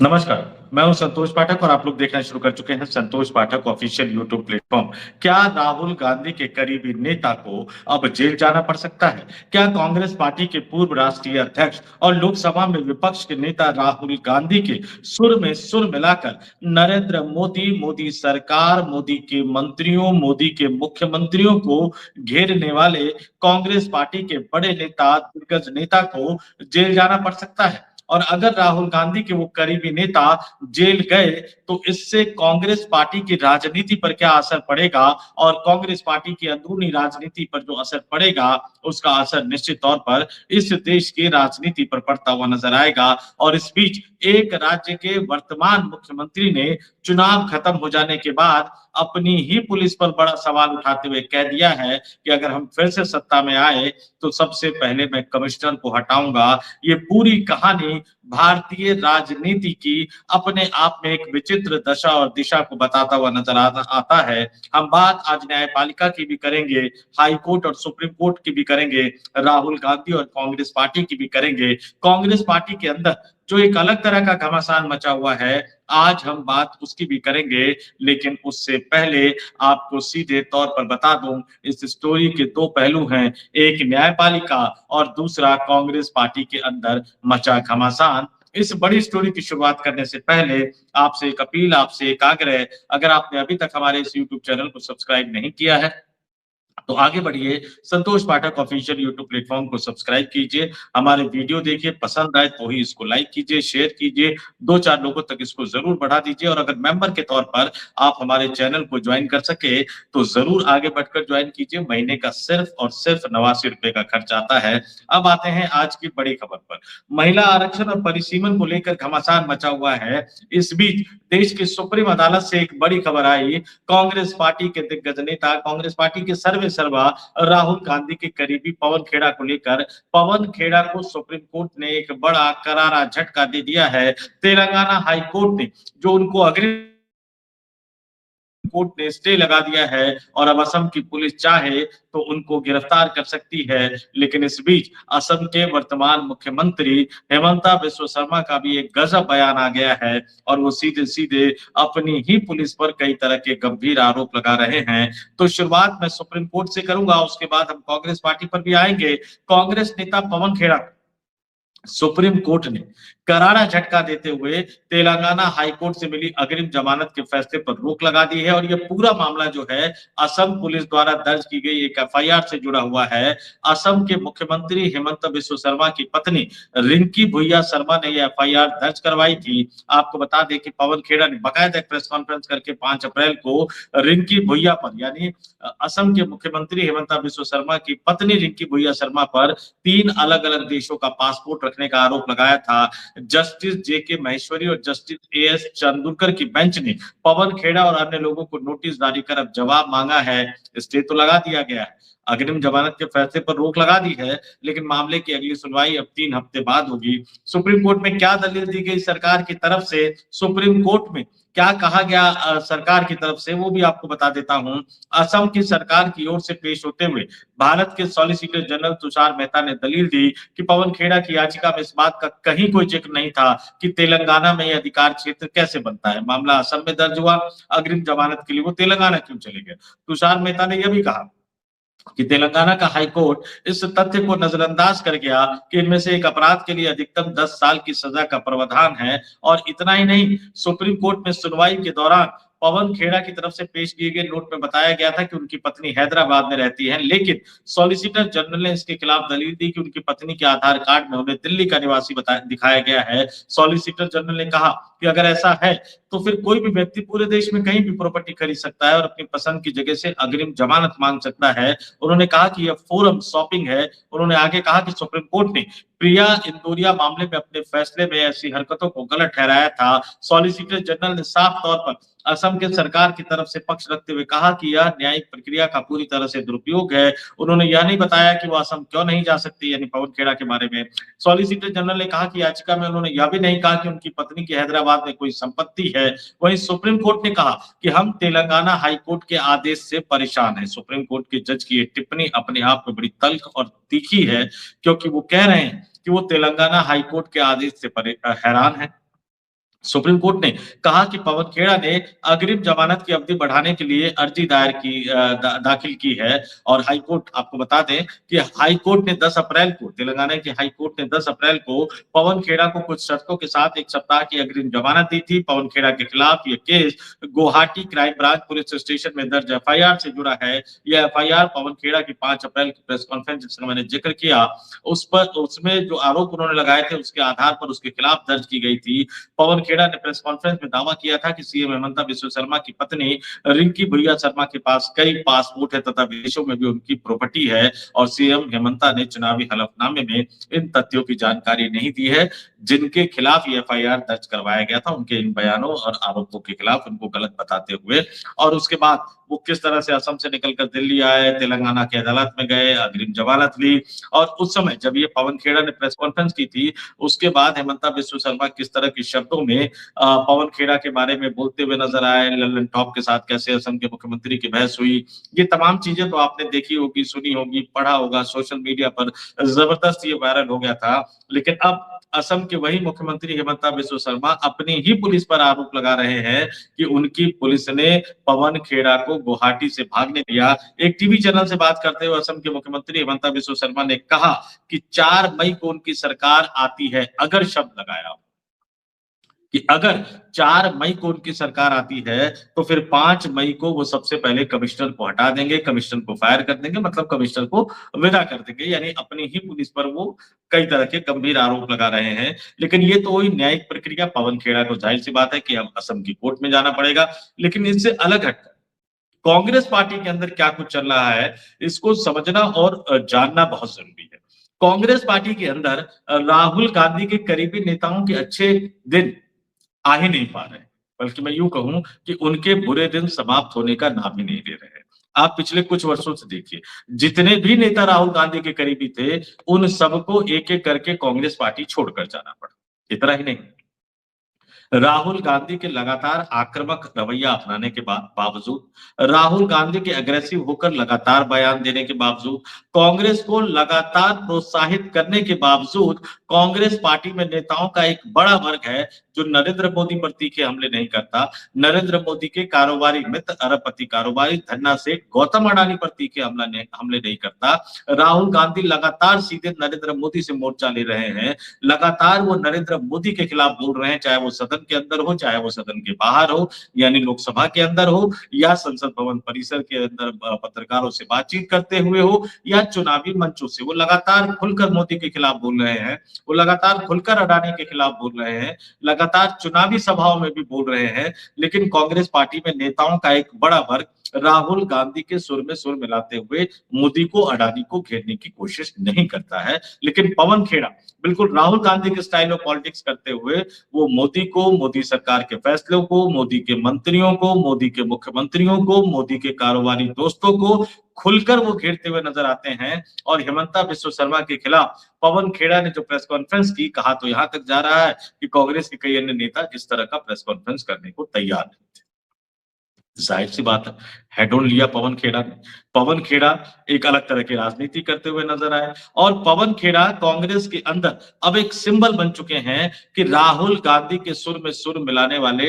नमस्कार, मैं हूं संतोष पाठक और आप लोग देखना शुरू कर चुके हैं संतोष पाठक ऑफिशियल यूट्यूब प्लेटफॉर्म। क्या राहुल गांधी के करीबी नेता को अब जेल जाना पड़ सकता है? क्या कांग्रेस पार्टी के पूर्व राष्ट्रीय अध्यक्ष और लोकसभा में विपक्ष के नेता राहुल गांधी के सुर में सुर मिलाकर नरेंद्र मोदी, मोदी सरकार, मोदी के मंत्रियों, मोदी के मुख्यमंत्रियों को घेरने वाले कांग्रेस पार्टी के बड़े नेता, दिग्गज नेता को जेल जाना पड़ सकता है? और अगर राहुल गांधी के वो करीबी नेता जेल गए तो इससे कांग्रेस पार्टी की राजनीति पर क्या असर पड़ेगा और कांग्रेस पार्टी की अंदरूनी राजनीति पर जो असर पड़ेगा उसका असर निश्चित तौर पर इस देश की राजनीति पर पड़ता हुआ नजर आएगा। और इस बीच एक राज्य के वर्तमान मुख्यमंत्री ने चुनाव खत्म हो जाने के बाद अपनी ही पुलिस पर बड़ा सवाल उठाते हुए कह दिया है कि अगर हम फिर से सत्ता में आए तो सबसे पहले मैं कमिश्नर को हटाऊंगा। ये पूरी कहानी भारतीय राजनीति की अपने आप में एक विचित्र दशा और दिशा को बताता हुआ नजर आता है। हम बात आज न्यायपालिका की भी करेंगे, हाई कोर्ट और सुप्रीम कोर्ट की भी करेंगे, राहुल गांधी और कांग्रेस पार्टी की भी करेंगे। कांग्रेस पार्टी के अंदर जो एक अलग तरह का घमासान मचा हुआ है, आज हम बात उसकी भी करेंगे। लेकिन उससे पहले आपको सीधे तौर पर बता दूं, इस स्टोरी के दो पहलू हैं, एक न्यायपालिका और दूसरा कांग्रेस पार्टी के अंदर मचा घमासान। इस बड़ी स्टोरी की शुरुआत करने से पहले आपसे एक अपील, आपसे एक आग्रह, अगर आपने अभी तक हमारे इस यूट्यूब चैनल को सब्सक्राइब नहीं किया है तो आगे बढ़िए, संतोष पाठक ऑफिशियल यूट्यूब प्लेटफॉर्म को सब्सक्राइब कीजिए, हमारे वीडियो देखिए, पसंद आए तो ही इसको लाइक कीजिए, शेयर कीजिए, 2-4 लोगों तक इसको ज़रूर बढ़ा दीजिए। और अगर मेंबर के तौर पर आप हमारे चैनल को जॉइन कर सके, तो ज़रूर आगे बढ़कर जॉइन कीजिए। महीने का सिर्फ और सिर्फ ₹89 का खर्च आता है। अब आते हैं आज की बड़ी खबर पर। महिला आरक्षण और परिसीमन को लेकर घमासान मचा हुआ है। इस बीच देश की सुप्रीम अदालत से एक बड़ी खबर आई। कांग्रेस पार्टी के दिग्गज नेता, कांग्रेस पार्टी के सर्वे सर्वा राहुल गांधी के करीबी पवन खेड़ा को लेकर, पवन खेड़ा को सुप्रीम कोर्ट ने एक बड़ा करारा झटका दे दिया है। तेलंगाना हाई कोर्ट ने जो उनको अग्रिम कोर्ट ने स्टे लगा दिया है और अब असम की पुलिस चाहे तो उनको गिरफ्तार कर सकती है। लेकिन इस बीच असम के वर्तमान मुख्यमंत्री हेमंता बिस्व शर्मा का भी एक गजब बयान आ गया है और वो सीधे सीधे अपनी ही पुलिस पर कई तरह के गंभीर आरोप लगा रहे हैं। तो शुरुआत मैं सुप्रीम कोर्ट से करूंगा, उसके बाद हम कांग्रेस पार्टी पर भी आएंगे। कांग्रेस नेता पवन खेड़ा सुप्रीम कोर्ट ने करारा झटका देते हुए तेलंगाना हाई कोर्ट से मिली अग्रिम जमानत के फैसले पर रोक लगा दी है। और यह पूरा मामला जो है असम पुलिस द्वारा दर्ज की गई एक एफआईआर से जुड़ा हुआ है। असम के मुख्यमंत्री हेमंत बिस्व शर्मा की पत्नी रिंकी भुइया शर्मा ने यह एफआईआर दर्ज करवाई थी। आपको बता दें कि पवन खेड़ा ने बाकायदा प्रेस कॉन्फ्रेंस करके 5 अप्रैल को रिंकी भुइया पर, यानी असम के मुख्यमंत्री हेमंता बिस्व शर्मा की पत्नी रिंकी भुइया शर्मा पर 3 अलग अलग देशों का पासपोर्ट रखने का आरोप लगाया था। जस्टिस जेके महेश्वरी और जस्टिस एएस चंदुरकर की बेंच ने पवन खेड़ा और अन्य लोगों को नोटिस जारी कर अब जवाब मांगा है। स्टे तो लगा दिया गया है, अग्रिम जमानत के फैसले पर रोक लगा दी है, लेकिन मामले की अगली सुनवाई अब 3 हफ्ते बाद होगी। सुप्रीम कोर्ट में क्या दलील दी गई सरकार की तरफ से, सुप्रीम कोर्ट में क्या कहा गया सरकार की तरफ से, वो भी आपको बता देता हूं। असम की सरकार की ओर से पेश होते हुए भारत के सॉलिसिटर जनरल तुषार मेहता ने दलील दी कि पवन खेड़ा की याचिका में इस बात का कहीं कोई जिक्र नहीं था कि तेलंगाना में यह अधिकार क्षेत्र कैसे बनता है। मामला असम में दर्ज हुआ, अग्रिम जमानत के लिए वो तेलंगाना क्यों चले गए। तुषार मेहता ने यह भी कहा कि तेलंगाना का हाई कोर्ट इस तथ्य को नजरअंदाज कर गया कि इनमें से एक अपराध के लिए अधिकतम 10 साल की सजा का प्रावधान है। और इतना ही नहीं, सुप्रीम कोर्ट में सुनवाई के दौरान पवन खेड़ा की तरफ से पेश किए गए नोट में बताया गया था कि उनकी पत्नी हैदराबाद में रहती है, लेकिन सॉलिसिटर जनरल ने इसके खिलाफ दलील दी कि उनकी पत्नी के आधार कार्ड में उन्हें दिल्ली का निवासी दिखाया गया है। सॉलिसिटर जनरल ने कहा कि अगर ऐसा है तो फिर कोई भी व्यक्ति पूरे देश में कहीं भी प्रॉपर्टी खरीद सकता है और अपनी पसंद की जगह से अग्रिम जमानत मांग सकता है। उन्होंने कहा कि यह फोरम शॉपिंग है। उन्होंने आगे कहा कि सुप्रीम कोर्ट ने प्रिया इंदौरिया मामले में अपने फैसले में ऐसी हरकतों को गलत ठहराया था। सॉलिसिटर जनरल ने साफ तौर पर असम के सरकार की तरफ से पक्ष रखते हुए कहा कि यह न्यायिक प्रक्रिया का पूरी तरह से दुरुपयोग है। उन्होंने यह नहीं बताया कि वो असम क्यों नहीं जा सकती, यानी पवन खेड़ा के बारे में। सॉलिसिटर जनरल ने कहा कि याचिका में उन्होंने यह भी नहीं कहा कि उनकी पत्नी की हैदराबाद में कोई संपत्ति है। वहीं सुप्रीम कोर्ट ने कहा कि हम तेलंगाना हाई कोर्ट के आदेश से परेशान हैं। सुप्रीम कोर्ट के जज की ये टिप्पणी अपने आप में बड़ी तल्ख और तीखी है, क्योंकि वो कह रहे हैं कि वो तेलंगाना हाई कोर्ट के आदेश से हैरान है। सुप्रीम कोर्ट ने कहा कि पवन खेड़ा ने अग्रिम जमानत की अवधि बढ़ाने के लिए अर्जी दायर की दाखिल की है और हाई कोर्ट आपको बता दें कि हाई कोर्ट ने 10 अप्रैल को तेलंगाना की हाई कोर्ट ने 10 अप्रैल को पवन खेड़ा को कुछ शर्तों के साथ 1 सप्ताह की अग्रिम जमानत दी थी। पवन खेड़ा के खिलाफ ये case Guwahati crime branch police station में दर्ज एफआईआर से जुड़ा है। यह एफआईआर पवन खेड़ा की 5 अप्रैल की प्रेस कॉन्फ्रेंस जिसका मैंने जिक्र किया उस पर उसमें जो आरोप उन्होंने लगाए थे उसके आधार पर उसके खिलाफ दर्ज की गई थी। पवन खेड़ा ने प्रेस कॉन्फ्रेंस में दावा किया था कि सीएम हेमंता बिस्वा शर्मा की पत्नी रिंकी भुइया शर्मा के पास कई पासपोर्ट है तथा विदेशों में भी उनकी प्रॉपर्टी है और सीएम हेमंता ने चुनावी हलफनामे में इन तथ्यों की जानकारी नहीं दी है जिनके खिलाफ ये एफआईआर दर्ज करवाया गया था। उनके इन बयानों और आरोपों के खिलाफ उनको गलत बताते हुए और उसके बाद वो किस तरह से असम से निकलकर दिल्ली आए, तेलंगाना की अदालत में गए, अग्रिम जमानत ली और उस समय जब ये पवन खेड़ा ने प्रेस कॉन्फ्रेंस की थी उसके बाद हेमंता बिस्वा शर्मा किस तरह की शब्दों में पवन खेड़ा के बारे में बोलते हुए नजर आए, लल्लन टॉप के साथ कैसे असम के मुख्यमंत्री की बहस हुई, ये तमाम चीजें तो आपने देखी होगी, सुनी होगी, पढ़ा होगा, सोशल मीडिया पर जबरदस्त ये वायरल हो गया था। लेकिन अब असम के वही मुख्यमंत्री हेमंता बिस्वा शर्मा अपनी ही पुलिस पर आरोप लगा रहे हैं कि उनकी पुलिस ने पवन खेड़ा को गुवाहाटी से भागने दिया। एक टीवी चैनल से बात करते हुए असम के मुख्यमंत्री हेमंता बिस्वा शर्मा ने कहा कि 4 मई को उनकी सरकार आती है, अगर शब्द लगाया कि अगर 4 मई को उनकी सरकार आती है तो फिर 5 मई को वो सबसे पहले कमिश्नर को हटा देंगे, कमिश्नर को फायर कर देंगे, मतलब कमिश्नर को विदा कर देंगे। यानी अपनी ही पुलिस पर वो कई तरह के गंभीर आरोप लगा रहे हैं। लेकिन ये तो वही न्यायिक प्रक्रिया, पवन खेड़ा को जाहिर सी बात है कि अब असम की कोर्ट में जाना पड़ेगा। लेकिन इससे अलग हटकर कांग्रेस पार्टी के अंदर क्या कुछ चल रहा है इसको समझना और जानना बहुत जरूरी है। कांग्रेस पार्टी के अंदर राहुल गांधी के करीबी नेताओं के अच्छे दिन आ ही नहीं पा रहे, बल्कि मैं यूँ कहूँ कि उनके बुरे दिन समाप्त होने का नाम ही नहीं ले रहे हैं। आप पिछले कुछ वर्षों से देखिए, जितने भी नेता राहुल गांधी के करीबी थे, उन सबको एक-एक करके कांग्रेस पार्टी छोड़कर जाना पड़ा। इतना ही नहीं, राहुल गांधी के लगातार आक्रामक रवैया अपनाने के बावजूद, राहुल गांधी के अग्रेसिव होकर लगातार बयान देने के बावजूद, कांग्रेस को लगातार प्रोत्साहित करने के बावजूद, कांग्रेस पार्टी में नेताओं का एक बड़ा वर्ग है जो नरेंद्र मोदी पर तीखे हमले नहीं करता, नरेंद्र मोदी के कारोबारी मित्र अरबपति कारोबारी धन्ना सेठ गौतम अडानी पर तीखे हमले नहीं करता। राहुल गांधी लगातार सीधे नरेंद्र मोदी से मोर्चा ले रहे हैं, लगातार वो नरेंद्र मोदी के खिलाफ बोल रहे हैं, चाहे वो सदन के अंदर हो, चाहे वो सदन के बाहर हो, यानी लोकसभा के अंदर हो या संसद भवन परिसर के अंदर पत्रकारों से बातचीत करते हुए हो या चुनावी मंचों से। वो लगातार खुलकर मोदी के खिलाफ बोल रहे हैं, वो लगातार खुलकर अडानी के खिलाफ बोल रहे हैं, लगातार चुनावी सभाओं में भी बोल रहे हैं। लेकिन कांग्रेस पार्टी में नेताओं का एक बड़ा वर्ग राहुल गांधी के सुर में सुर मिलाते हुए मोदी को, अडानी को घेरने की कोशिश नहीं करता है। लेकिन पवन खेड़ा बिल्कुल राहुल गांधी के स्टाइल ऑफ पॉलिटिक्स करते हुए वो मोदी को, मोदी सरकार के फैसलों को, मोदी के मंत्रियों को, मोदी के मुख्यमंत्रियों को, मोदी के कारोबारी दोस्तों को खुलकर वो घेरते हुए नजर आते हैं। और हेमंता बिस्वा शर्मा के खिलाफ पवन खेड़ा ने जो प्रेस कॉन्फ्रेंस की, कहा तो यहां तक जा रहा है कि कांग्रेस के कई अन्य नेता इस तरह का प्रेस कॉन्फ्रेंस करने को तैयार नहीं थे। जाहिर सी बात है, हेड ऑन लिया पवन खेड़ा ने। पवन खेड़ा एक अलग तरह की राजनीति करते हुए नजर आए और पवन खेड़ा कांग्रेस के अंदर अब एक सिंबल बन चुके हैं कि राहुल गांधी के सुर में सुर मिलाने वाले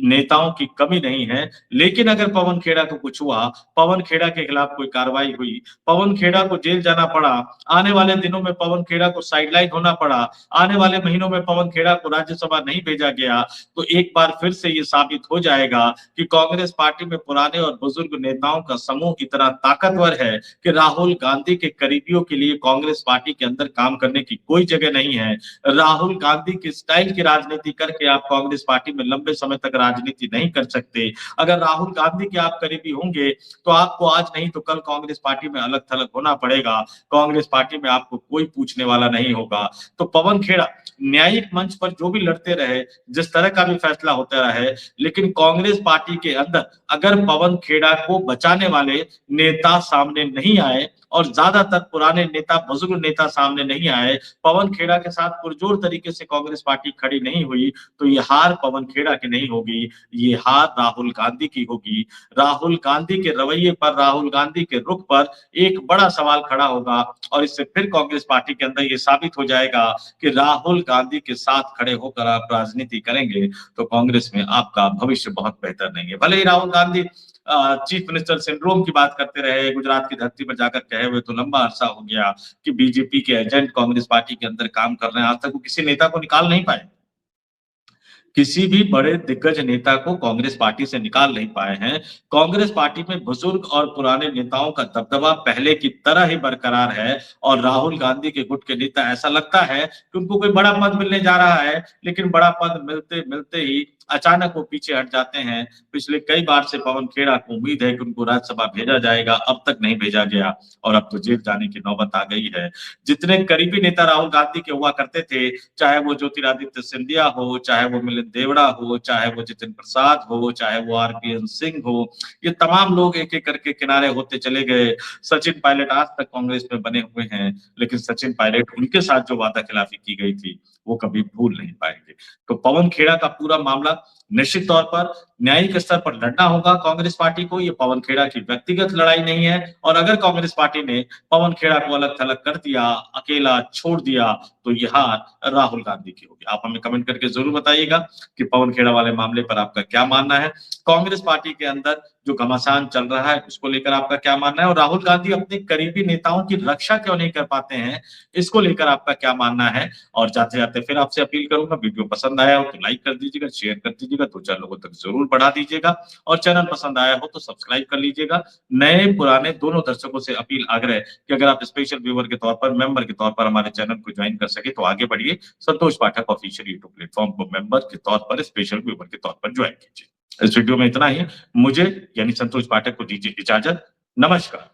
नेताओं की कमी नहीं है। लेकिन अगर पवन खेड़ा को कुछ हुआ, पवन खेड़ा के खिलाफ कोई कार्रवाई हुई, पवन खेड़ा को जेल जाना पड़ा, आने वाले दिनों में पवन खेड़ा को साइडलाइन होना पड़ा, आने वाले महीनों में पवन खेड़ा को राज्यसभा नहीं भेजा गया, तो एक बार फिर से ये साबित हो जाएगा कि कांग्रेस पार्टी में पुराने और बुजुर्ग नेताओं का समूह इतना ताकतवर है कि राहुल गांधी के करीबियों के लिए कांग्रेस पार्टी के अंदर काम करने की कोई जगह नहीं है। राहुल गांधी के स्टाइल की राजनीति करके आप कांग्रेस पार्टी में लंबे समय तक राजनीति नहीं कर सकते। अगर राहुल गांधी के आप करीबी होंगे तो आपको आज नहीं तो कल कांग्रेस पार्टी में अलग थलग होना पड़ेगा। कांग्रेस पार्टी में आपको कोई पूछने वाला नहीं होगा। तो पवन खेड़ा न्यायिक मंच पर जो भी लड़ते रहे, जिस तरह का भी फैसला होता रहे, लेकिन कांग्रेस पार्टी के अंदर अगर पवन खेड़ा को बचाने वाले नेता सामने नहीं आए और ज्यादातर पुराने नेता, बुजुर्ग नेता सामने नहीं आए, पवन खेड़ा के साथ पुरजोर तरीके से कांग्रेस पार्टी खड़ी नहीं हुई, तो ये हार पवन खेड़ा की नहीं होगी, ये हार राहुल गांधी की होगी। राहुल गांधी के रवैये पर, राहुल गांधी के रुख पर एक बड़ा सवाल खड़ा होगा और इससे फिर कांग्रेस पार्टी के अंदर ये साबित हो जाएगा कि राहुल गांधी के साथ खड़े होकर आप राजनीति करेंगे तो कांग्रेस में आपका भविष्य बहुत बेहतर नहीं है। भले ही Rahul Gandhi chief minister syndrome की बात करते रहे, गुजरात की धरती पर जाकर कहे हुए तो लंबा अरसा हो गया कि बीजेपी के एजेंट कांग्रेस पार्टी के अंदर काम कर रहे हैं, आज तक वो किसी नेता को निकाल नहीं पाए। किसी भी बड़े दिग्गज नेता को कांग्रेस पार्टी से निकाल नहीं पाए हैं। कांग्रेस पार्टी में बुजुर्ग और पुराने नेताओं का दबदबा पहले की तरह ही बरकरार है और राहुल गांधी के गुट के नेता, ऐसा लगता है कि उनको कोई बड़ा पद मिलने जा रहा है, लेकिन बड़ा पद मिलते मिलते ही अचानक वो पीछे हट जाते हैं। पिछले कई बार से पवन खेड़ा को उम्मीद है कि उनको राज्यसभा भेजा जाएगा, अब तक नहीं भेजा गया और अब तो जेल जाने की नौबत आ गई है। जितने करीबी नेता राहुल गांधी के हुआ करते थे, चाहे वो ज्योतिरादित्य सिंधिया हो, चाहे वो मिलिंद देवड़ा हो, चाहे वो जितिन प्रसाद हो, चाहे वो आरपीएन सिंह हो, ये तमाम लोग एक एक करके किनारे होते चले गए। सचिन पायलट आज तक कांग्रेस में बने हुए हैं, लेकिन सचिन पायलट, उनके साथ जो वादा खिलाफी की गई थी वो कभी भूल नहीं पाएंगे। तो पवन खेड़ा का पूरा मामला निश्चित तौर पर न्यायिक स्तर पर लड़ना होगा कांग्रेस पार्टी को। ये पवन खेड़ा की व्यक्तिगत लड़ाई नहीं है और अगर कांग्रेस पार्टी ने पवन खेड़ा को अलग थलग कर दिया, अकेला छोड़ दिया, तो ये हार राहुल गांधी की होगी। आप हमें कमेंट करके जरूर बताइएगा कि पवन खेड़ा वाले मामले पर आपका क्या मानना है। कांग्रेस पार्टी के अंदर जो घमासान चल रहा है उसको लेकर आपका क्या मानना है और राहुल गांधी अपने करीबी नेताओं की रक्षा क्यों नहीं कर पाते हैं, इसको लेकर आपका क्या मानना है। और जाते जाते फिर आपसे अपील करूंगा, वीडियो पसंद आया हो तो लाइक कर दीजिएगा, शेयर कर दीजिएगा, 2-4 लोगों तक जरूर बढ़ा दीजिएगा और चैनल पसंद आया हो तो सब्सक्राइब कर लीजिएगा। नए पुराने दोनों दर्शकों से अपील आग्रह कि अगर आप स्पेशल व्यूअर के तौर पर, मेंबर के तौर पर हमारे चैनल को ज्वाइन कर सके तो आगे बढ़िए। संतोष पाठक ऑफिशियल यूट्यूब प्लेटफॉर्म को मेंबर के तौर पर, स्पेशल व्यूअर के तौर पर ज्वाइन कीजिए। इस वीडियो में इतना ही। मुझे यानी संतोष पाठक को दीजिए इजाजत। नमस्कार।